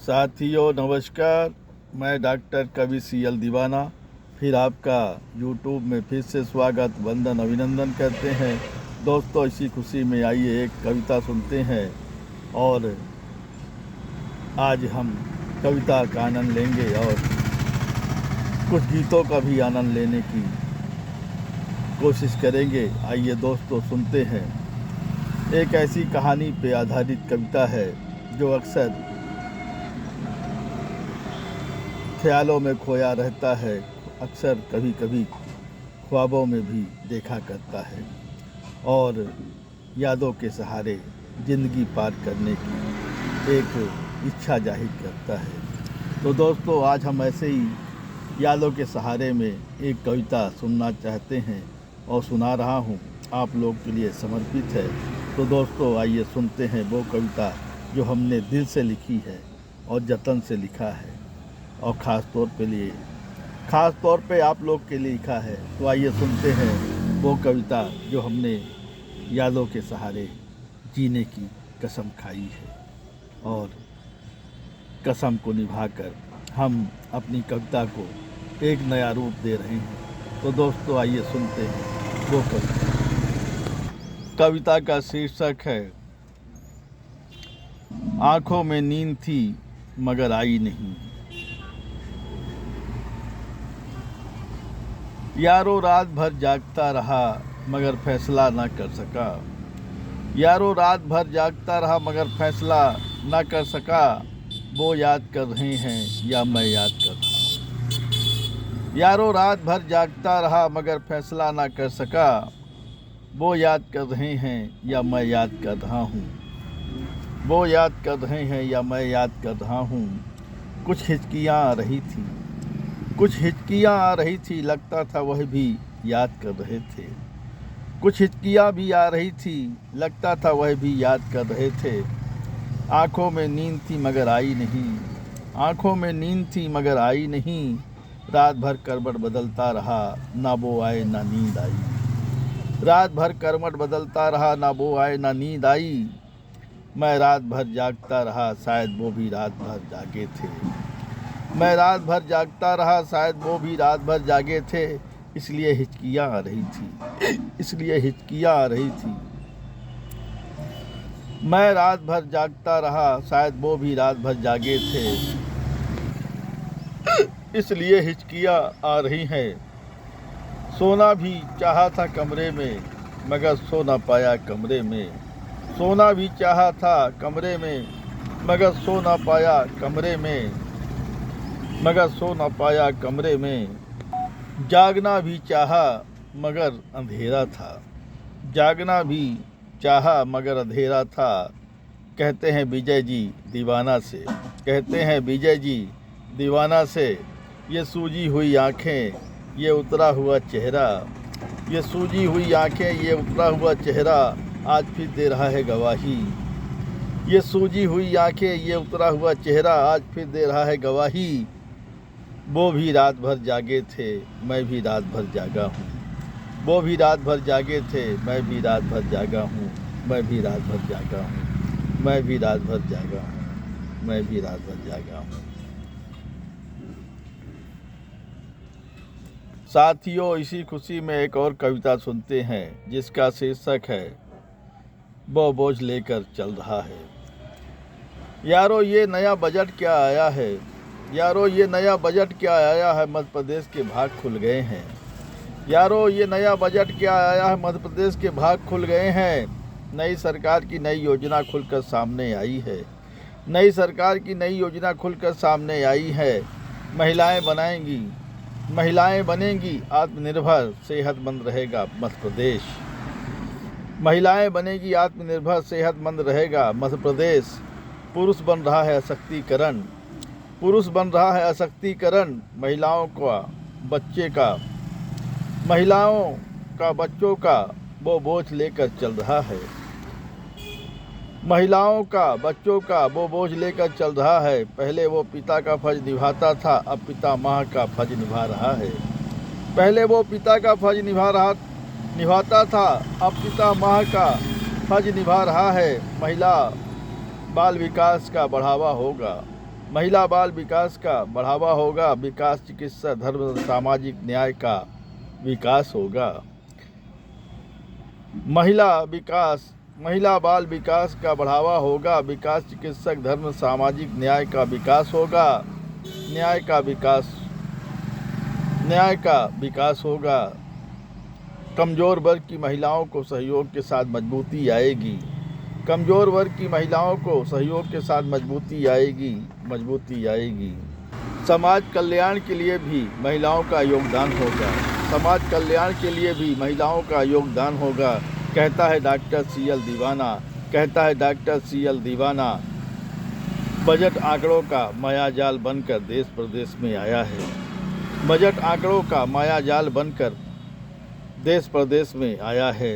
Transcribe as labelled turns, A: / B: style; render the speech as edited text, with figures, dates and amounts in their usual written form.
A: साथियों नमस्कार। मैं डॉक्टर कवि CL दीवाना फिर आपका यूट्यूब में फिर से स्वागत वंदन अभिनंदन करते हैं। दोस्तों इसी खुशी में आइए एक कविता सुनते हैं और आज हम कविता का आनंद लेंगे और कुछ गीतों का भी आनंद लेने की कोशिश करेंगे। आइए दोस्तों सुनते हैं। एक ऐसी कहानी पे आधारित कविता है जो अक्सर ख्यालों में खोया रहता है, अक्सर कभी कभी ख्वाबों में भी देखा करता है और यादों के सहारे ज़िंदगी पार करने की एक इच्छा जाहिर करता है। तो दोस्तों आज हम ऐसे ही यादों के सहारे में एक कविता सुनना चाहते हैं और सुना रहा हूँ, आप लोग के लिए समर्पित है। तो दोस्तों आइए सुनते हैं वो कविता जो हमने दिल से लिखी है और जतन से लिखा है और ख़ास तौर पे आप लोग के लिए लिखा है। तो आइए सुनते हैं वो कविता जो हमने यादों के सहारे जीने की कसम खाई है और कसम को निभाकर हम अपनी कविता को एक नया रूप दे रहे हैं। तो दोस्तों आइए सुनते हैं वो कविता। कविता का शीर्षक है आँखों में नींद थी मगर आई नहीं। यारो रात भर जागता रहा मगर फैसला ना कर सका। यारो रात भर जागता रहा मगर फैसला ना कर सका। वो याद कर रहे हैं या मैं याद कर रहा हूँ। यारो रात भर जागता रहा मगर फैसला ना कर सका। वो याद कर रहे हैं या मैं याद कर रहा हूँ। वो याद कर रहे हैं या मैं याद कर रहा हूँ। कुछ हिचकियाँ आ रही थी, कुछ हिचकियाँ आ रही थी, लगता था वह भी याद कर रहे थे। कुछ हिचकियाँ भी आ रही थी, लगता था वह भी याद कर रहे थे। आँखों में नींद थी मगर आई नहीं। आँखों में नींद थी मगर आई नहीं। रात भर करवट बदलता रहा, ना वो आए ना नींद आई। रात भर करवट बदलता रहा, ना वो आए ना नींद आई। मैं रात भर जागता रहा, शायद वो भी रात भर जागे थे। मैं रात भर जागता रहा, शायद वो भी रात भर जागे थे। इसलिए हिचकियाँ आ रही थी, इसलिए हिचकियाँ आ रही थी। मैं रात भर जागता रहा, शायद वो भी रात भर जागे थे। इसलिए हिचकियाँ आ रही हैं। सोना भी चाहा था कमरे में मगर सो ना पाया कमरे में। सोना भी चाहा था कमरे में मगर सो ना पाया कमरे में। मगर सो ना पाया कमरे में। जागना भी चाहा मगर अंधेरा था। जागना भी चाहा मगर अंधेरा था। कहते हैं विजय जी दीवाना से, कहते हैं विजय जी दीवाना से। ये सूजी हुई आँखें, ये उतरा हुआ चेहरा। ये सूजी हुई आँखें, ये उतरा हुआ चेहरा आज फिर दे रहा है गवाही। ये सूजी हुई आँखें, ये उतरा हुआ चेहरा आज फिर दे रहा है गवाही। वो भी रात भर जागे थे, मैं भी रात भर जागा हूँ। वो भी रात भर जागे थे, मैं भी रात भर जागा हूँ। मैं भी रात भर जागा हूँ। मैं भी रात भर जागा हूँ। मैं भी रात भर जागा हूँ। साथियों इसी खुशी में एक और कविता सुनते हैं जिसका शीर्षक है वो बोझ लेकर चल रहा है। यारो ये नया बजट क्या आया है। यारो ये नया बजट क्या आया है, मध्य प्रदेश के भाग खुल गए हैं। यारो ये नया बजट क्या आया है, मध्य प्रदेश के भाग खुल गए हैं। नई सरकार की नई योजना खुलकर सामने आई है। नई सरकार की नई योजना खुलकर सामने आई है। महिलाएं बनेंगी आत्मनिर्भर, सेहतमंद रहेगा मध्य प्रदेश। महिलाएं बनेगी आत्मनिर्भर, सेहतमंद रहेगा मध्य प्रदेश। पुरुष बन रहा है सशक्तिकरण, पुरुष बन रहा है असक्तिकरण। महिलाओं का बच्चों का वो बोझ लेकर चल रहा है। महिलाओं का बच्चों का वो बोझ लेकर चल रहा है। पहले वो पिता का फर्ज निभाता था, अब पिता माँ का फर्ज निभा रहा है। पहले वो पिता का फर्ज निभाता था, अब पिता माँ का फर्ज निभा रहा है। महिला बाल विकास का बढ़ावा होगा। महिला बाल विकास का बढ़ावा होगा, विकास चिकित्सा धर्म सामाजिक न्याय का विकास होगा। महिला बाल विकास का बढ़ावा होगा, विकास चिकित्सक धर्म सामाजिक न्याय का विकास होगा, न्याय का विकास होगा। कमज़ोर वर्ग की महिलाओं को सहयोग के साथ मजबूती आएगी, कमज़ोर वर्ग की महिलाओं को सहयोग के साथ मजबूती आएगी। समाज कल्याण के लिए भी महिलाओं का योगदान होगा, समाज कल्याण के लिए भी महिलाओं का योगदान होगा, कहता है डॉक्टर CL दीवाना। बजट आंकड़ों का मायाजाल बनकर देश प्रदेश में आया है, बजट आंकड़ों का मायाजाल बनकर देश प्रदेश में आया है।